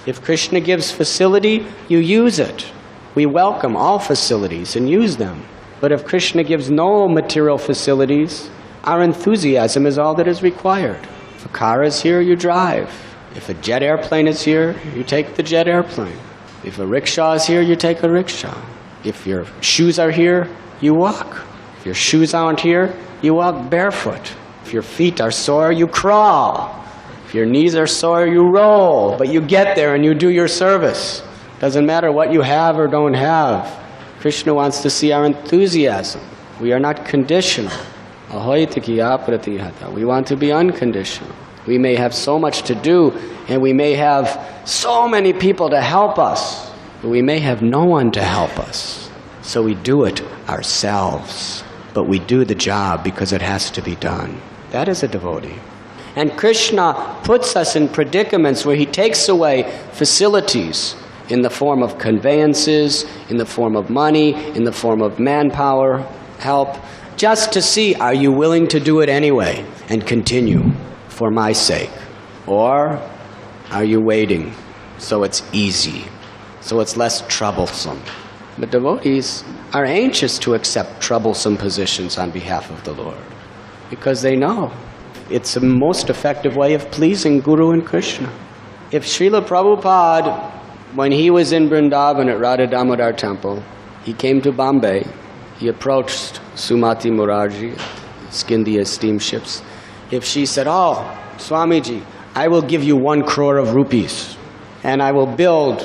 If Krishna gives facility, you use it. We welcome all facilities and use them. But if Krishna gives no material facilities, our enthusiasm is all that is required. If a car is here, you drive. If a jet airplane is here, you take the jet airplane. If a rickshaw is here, you take a rickshaw. If your shoes are here, you walk. If your shoes aren't here, you walk barefoot. If your feet are sore, you crawl. If your knees are sore, you roll. But you get there and you do your service. Doesn't matter what you have or don't have. Krishna wants to see our enthusiasm. We are not conditional. Ahaituky, apratihatā. We want to be unconditional. We may have so much to do, and we may have so many people to help us, but we may have no one to help us. So we do it ourselves. But we do the job because it has to be done. That is a devotee. And Krishna puts us in predicaments where he takes away facilities in the form of conveyances, in the form of money, in the form of manpower, help, just to see, are you willing to do it anyway and continue for my sake? Or are you waiting so it's easy, so it's less troublesome? But devotees are anxious to accept troublesome positions on behalf of the Lord because they know it's the most effective way of pleasing Guru and Krishna. If Srila Prabhupada, when he was in Vrindavan at Radha Damodar temple, he came to Bombay, he approached Sumati Murarji, Scindia steamships. If she said, "Oh, Swamiji, I will give you 1 crore of rupees and I will build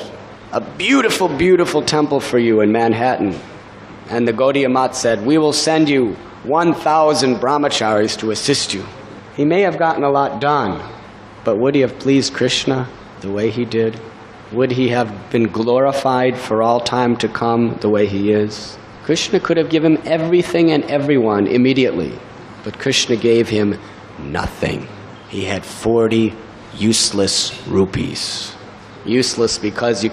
a beautiful, beautiful temple for you in Manhattan." And the Gaudiya Mat said, "We will send you 1,000 brahmacharis to assist you." He may have gotten a lot done, but would he have pleased Krishna the way he did? Would he have been glorified for all time to come the way he is? Krishna could have given him everything and everyone immediately, but Krishna gave him nothing. He had 40 useless rupees. Useless because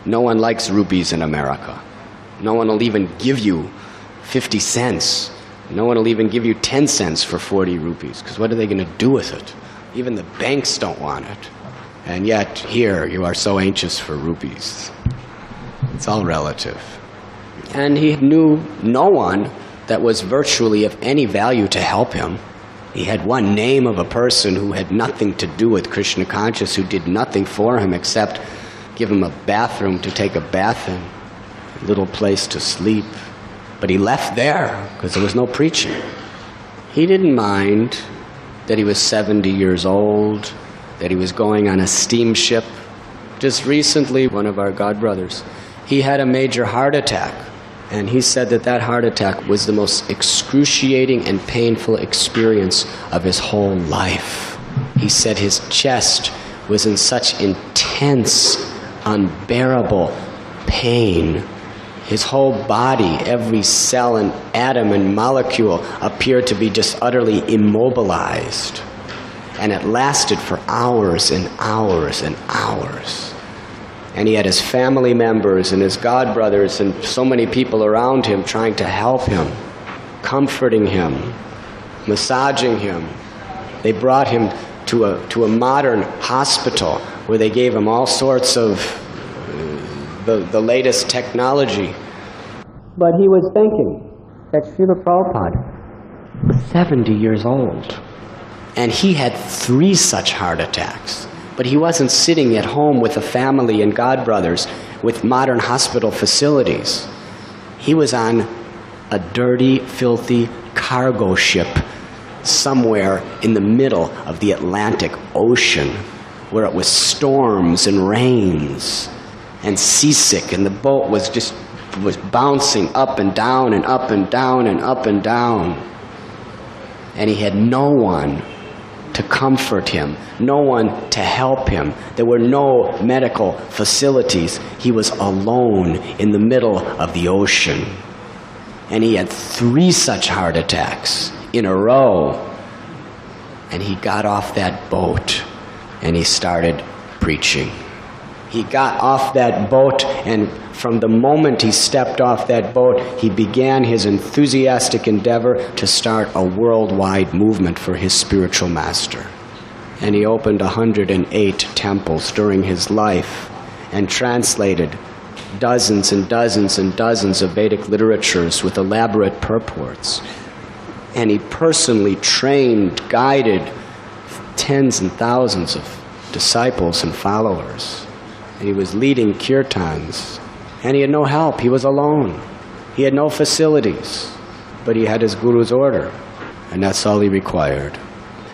no one likes rupees in America. No one will even give you 50 cents. No one will even give you 10 cents for 40 rupees, because what are they going to do with it? Even the banks don't want it. And yet, here, you are so anxious for rupees. It's all relative. And he knew no one that was virtually of any value to help him. He had one name of a person who had nothing to do with Krishna conscious, who did nothing for him except give him a bathroom to take a bath in, a little place to sleep. But he left there because there was no preaching. He didn't mind that he was 70 years old, that he was going on a steamship. Just recently, one of our godbrothers, he had a major heart attack. And he said that that heart attack was the most excruciating and painful experience of his whole life. He said his chest was in such intense, unbearable pain. His whole body, every cell and atom and molecule appeared to be just utterly immobilized. And it lasted for hours and hours and hours. And he had his family members and his godbrothers and so many people around him trying to help him, comforting him, massaging him. They brought him to a modern hospital where they gave him all sorts of the latest technology. But he was thinking that Srila Prabhupada was 70 years old. And he had 3 such heart attacks. But he wasn't sitting at home with a family and godbrothers with modern hospital facilities. He was on a dirty, filthy cargo ship somewhere in the middle of the Atlantic Ocean, where it was storms and rains and seasick, and the boat was bouncing up and down and up and down and up and down. And he had no one to comfort him, no one to help him. There were no medical facilities. He was alone in the middle of the ocean. And he had 3 such heart attacks in a row. And he got off that boat and he started preaching. He got off that boat, and from the moment he stepped off that boat, he began his enthusiastic endeavor to start a worldwide movement for his spiritual master. And he opened 108 temples during his life and translated dozens and dozens and dozens of Vedic literatures with elaborate purports. And he personally trained, guided tens and thousands of disciples and followers. And he was leading kirtans. And he had no help. He was alone. He had no facilities. But he had his guru's order. And that's all he required.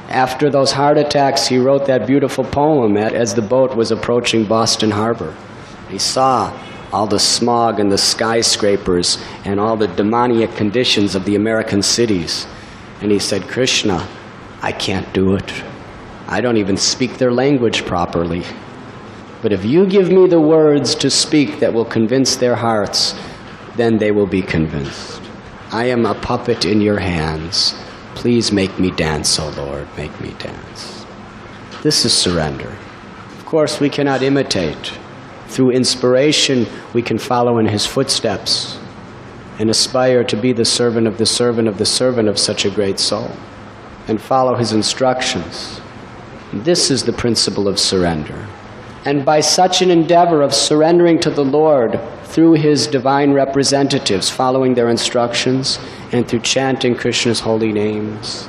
After those heart attacks, he wrote that beautiful poem as the boat was approaching Boston Harbor. He saw all the smog and the skyscrapers and all the demoniac conditions of the American cities. And he said, Krishna, I can't do it. I don't even speak their language properly. But if you give me the words to speak that will convince their hearts, then they will be convinced. I am a puppet in your hands. Please make me dance, O Lord, make me dance. This is surrender. Of course, we cannot imitate. Through inspiration, we can follow in his footsteps and aspire to be the servant of the servant of the servant of such a great soul and follow his instructions. This is the principle of surrender. And by such an endeavor of surrendering to the Lord through his divine representatives, following their instructions, and through chanting Krishna's holy names,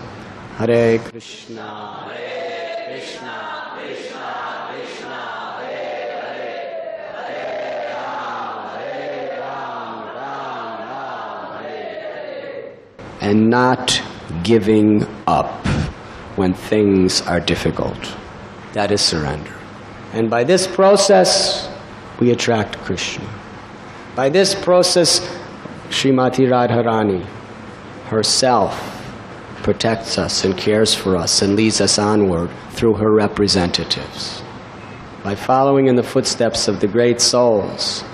Hare Krishna, Hare Krishna, Krishna Krishna, Hare Hare, Hare Ram, Ram Ram, Hare. And not giving up when things are difficult. That is surrender. And by this process, we attract Krishna. By this process, Srimati Radharani herself protects us and cares for us and leads us onward through her representatives. By following in the footsteps of the great souls,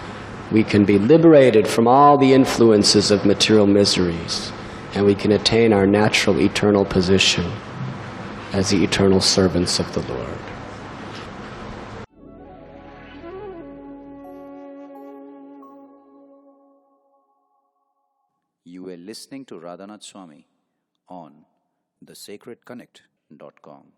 we can be liberated from all the influences of material miseries, and we can attain our natural eternal position as the eternal servants of the Lord. You were listening to Radhanath Swami on thesacredconnect.com.